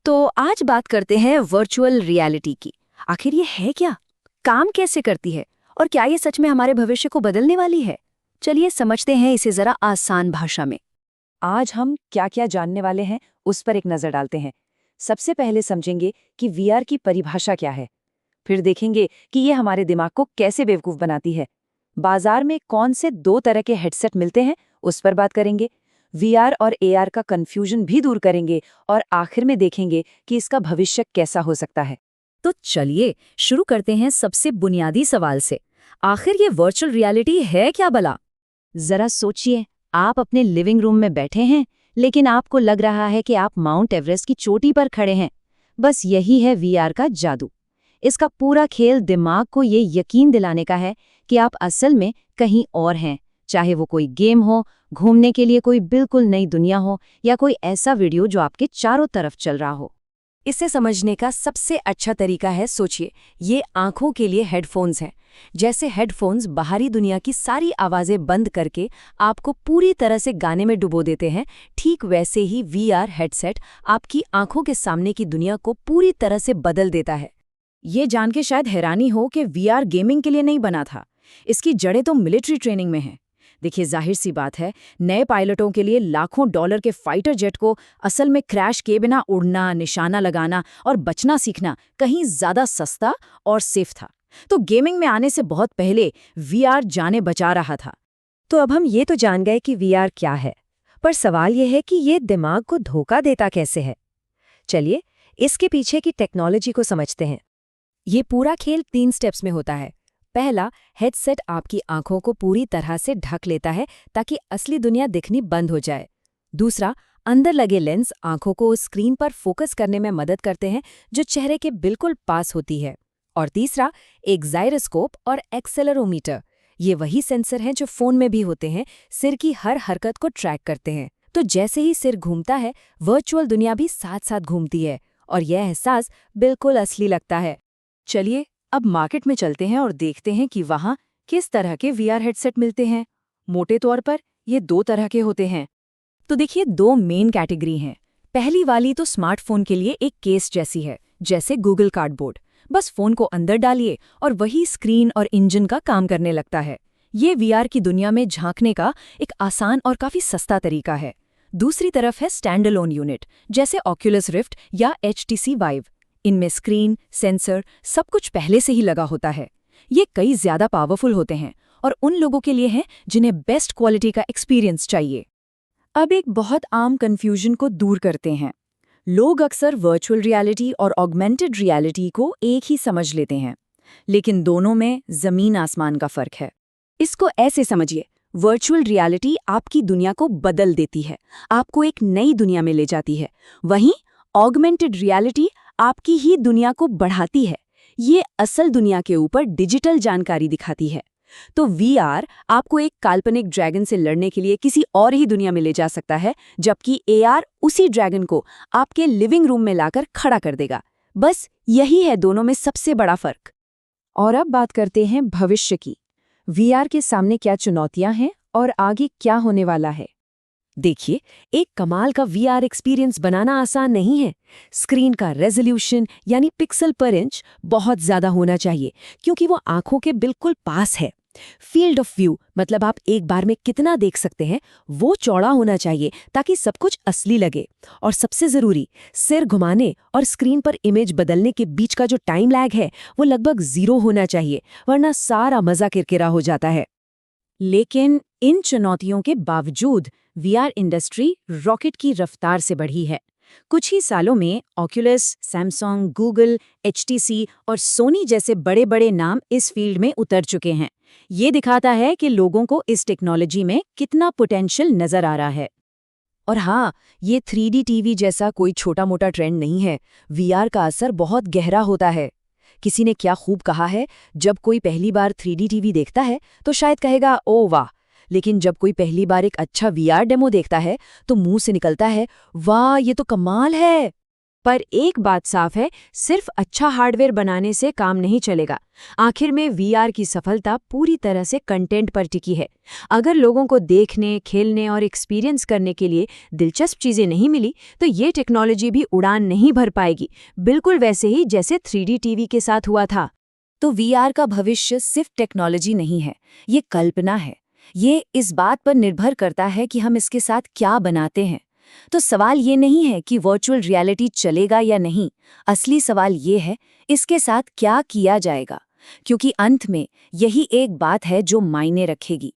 तो आज बात करते हैं वर्चुअल रियलिटी की। आखिर ये है क्या, काम कैसे करती है और क्या ये सच में हमारे भविष्य को बदलने वाली है? चलिए समझते हैं इसे जरा आसान भाषा में। आज हम क्या क्या जानने वाले हैं उस पर एक नजर डालते हैं। सबसे पहले समझेंगे कि वीआर की परिभाषा क्या है। फिर देखेंगे कि ये हमारे दिमाग को कैसे बेवकूफ बनाती है। बाजार में कौन से दो तरह के हेडसेट मिलते हैं उस पर बात करेंगे। वीआर और एआर का कंफ्यूजन भी दूर करेंगे और आखिर में देखेंगे कि इसका भविष्य कैसा हो सकता है। तो चलिए शुरू करते हैं सबसे बुनियादी सवाल से। आखिर ये वर्चुअल रियलिटी है क्या भला? जरा सोचिए, आप अपने लिविंग रूम में बैठे हैं, लेकिन आपको लग रहा है कि आप माउंट एवरेस्ट की चोटी पर खड़े हैं। बस यही है वीआर का जादू। इसका पूरा खेल दिमाग को ये यकीन दिलाने का है कि आप असल में कहीं और हैं, चाहे वो कोई गेम हो, घूमने के लिए कोई बिल्कुल नई दुनिया हो, या कोई ऐसा वीडियो जो आपके चारों तरफ चल रहा हो। इसे समझने का सबसे अच्छा तरीका है, सोचिए, ये आंखों के लिए हेडफोन्स हैं। जैसे हेडफोन्स बाहरी दुनिया की सारी आवाजें बंद करके आपको पूरी तरह से गाने में डुबो देते हैं, ठीक वैसे ही वीआर हेडसेट आपकी आंखों के सामने की दुनिया को पूरी तरह से बदल देता है। ये जान के शायद हैरानी हो कि वीआर गेमिंग के लिए नहीं बना था। इसकी जड़ें तो मिलिट्री ट्रेनिंग में हैं। देखिए, जाहिर सी बात है, नए पायलटों के लिए लाखों डॉलर के फाइटर जेट को असल में क्रैश किए बिना उड़ना, निशाना लगाना और बचना सीखना कहीं ज्यादा सस्ता और सेफ था। तो गेमिंग में आने से बहुत पहले वीआर जाने बचा रहा था। तो अब हम ये तो जान गए कि वीआर क्या है, पर सवाल ये है कि ये दिमाग को धोखा देता कैसे है। चलिए इसके पीछे की टेक्नोलॉजी को समझते हैं। ये पूरा खेल 3 स्टेप्स में होता है। पहला, हेडसेट आपकी आंखों को पूरी तरह से ढक लेता है ताकि असली दुनिया दिखनी बंद हो जाए। दूसरा, अंदर लगे लेंस आंखों को उस स्क्रीन पर फोकस करने में मदद करते हैं जो चेहरे के बिल्कुल पास होती है। और तीसरा, एक जायरोस्कोप और एक्सेलेरोमीटर। ये वही सेंसर हैं जो फोन में भी होते हैं, सिर की हर हरकत को ट्रैक करते हैं। तो जैसे ही सिर घूमता है, वर्चुअल दुनिया भी साथ साथ घूमती है और यह एहसास बिल्कुल असली लगता है। चलिए अब मार्केट में चलते हैं और देखते हैं कि वहाँ किस तरह के वीआर हेडसेट मिलते हैं। मोटे तौर पर ये 2 तरह के होते हैं। तो देखिए, 2 मेन कैटेगरी हैं। पहली वाली तो स्मार्टफोन के लिए एक केस जैसी है, जैसे गूगल कार्डबोर्ड। बस फोन को अंदर डालिए और वही स्क्रीन और इंजन का काम करने लगता है। ये वीआर की दुनिया में झांकने का एक आसान और काफी सस्ता तरीका है। दूसरी तरफ है स्टैंड अलोन यूनिट, जैसे ऑक्यूलस रिफ्ट या HTC वाइव। इनमें स्क्रीन, सेंसर, सब कुछ पहले से ही लगा होता है। ये कई ज्यादा पावरफुल होते हैं और उन लोगों के लिए हैं जिन्हें बेस्ट क्वालिटी का एक्सपीरियंस चाहिए। अब एक बहुत आम कन्फ्यूजन को दूर करते हैं। लोग अक्सर वर्चुअल रियलिटी और ऑगमेंटेड रियलिटी को एक ही समझ लेते हैं, लेकिन दोनों में जमीन आसमान का फर्क है। इसको ऐसे समझिए, वर्चुअल रियलिटी आपकी दुनिया को बदल देती है, आपको एक नई दुनिया में ले जाती है। वहीं ऑगमेंटेड रियलिटी आपकी ही दुनिया को बढ़ाती है, ये असल दुनिया के ऊपर डिजिटल जानकारी दिखाती है। तो वीआर आपको एक काल्पनिक ड्रैगन से लड़ने के लिए किसी और ही दुनिया में ले जा सकता है, जबकि एआर उसी ड्रैगन को आपके लिविंग रूम में लाकर खड़ा कर देगा। बस यही है दोनों में सबसे बड़ा फर्क। और अब बात करते हैं भविष्य की। वीआर के सामने क्या चुनौतियां हैं और आगे क्या होने वाला है। देखिए, एक कमाल का वीआर एक्सपीरियंस बनाना आसान नहीं है। स्क्रीन का रेजोल्यूशन यानी पिक्सल पर इंच बहुत ज्यादा होना चाहिए, क्योंकि वो आंखों के बिल्कुल पास है। फील्ड ऑफ व्यू मतलब आप एक बार में कितना देख सकते हैं, वो चौड़ा होना चाहिए ताकि सब कुछ असली लगे। और सबसे जरूरी, सिर घुमाने और स्क्रीन पर इमेज बदलने के बीच का जो टाइम लैग है, वो लगभग 0 होना चाहिए, वरना सारा मजा किरकिरा हो जाता है। लेकिन इन चुनौतियों के बावजूद वीआर इंडस्ट्री रॉकेट की रफ्तार से बढ़ी है। कुछ ही सालों में ऑक्यूलस, सैमसंग, गूगल, HTC और सोनी जैसे बड़े बड़े नाम इस फील्ड में उतर चुके हैं। ये दिखाता है कि लोगों को इस टेक्नोलॉजी में कितना पोटेंशियल नजर आ रहा है। और हाँ, ये 3D टीवी जैसा कोई छोटा मोटा ट्रेंड नहीं है। वीआर का असर बहुत गहरा होता है। किसी ने क्या खूब कहा है, जब कोई पहली बार 3D टीवी देखता है तो शायद कहेगा ओ वाह, लेकिन जब कोई पहली बार एक अच्छा वीआर डेमो देखता है तो मुंह से निकलता है वाह, ये तो कमाल है। पर एक बात साफ है, सिर्फ अच्छा हार्डवेयर बनाने से काम नहीं चलेगा। आखिर में वीआर की सफलता पूरी तरह से कंटेंट पर टिकी है। अगर लोगों को देखने, खेलने और एक्सपीरियंस करने के लिए दिलचस्प चीजें नहीं मिली, तो ये टेक्नोलॉजी भी उड़ान नहीं भर पाएगी, बिल्कुल वैसे ही जैसे 3D टीवी के साथ हुआ था। तो वीआर का भविष्य सिर्फ टेक्नोलॉजी नहीं है, ये कल्पना है। ये इस बात पर निर्भर करता है कि हम इसके साथ क्या बनाते हैं। तो सवाल ये नहीं है कि वर्चुअल रियलिटी चलेगा या नहीं, असली सवाल ये है इसके साथ क्या किया जाएगा, क्योंकि अंत में यही एक बात है जो मायने रखेगी।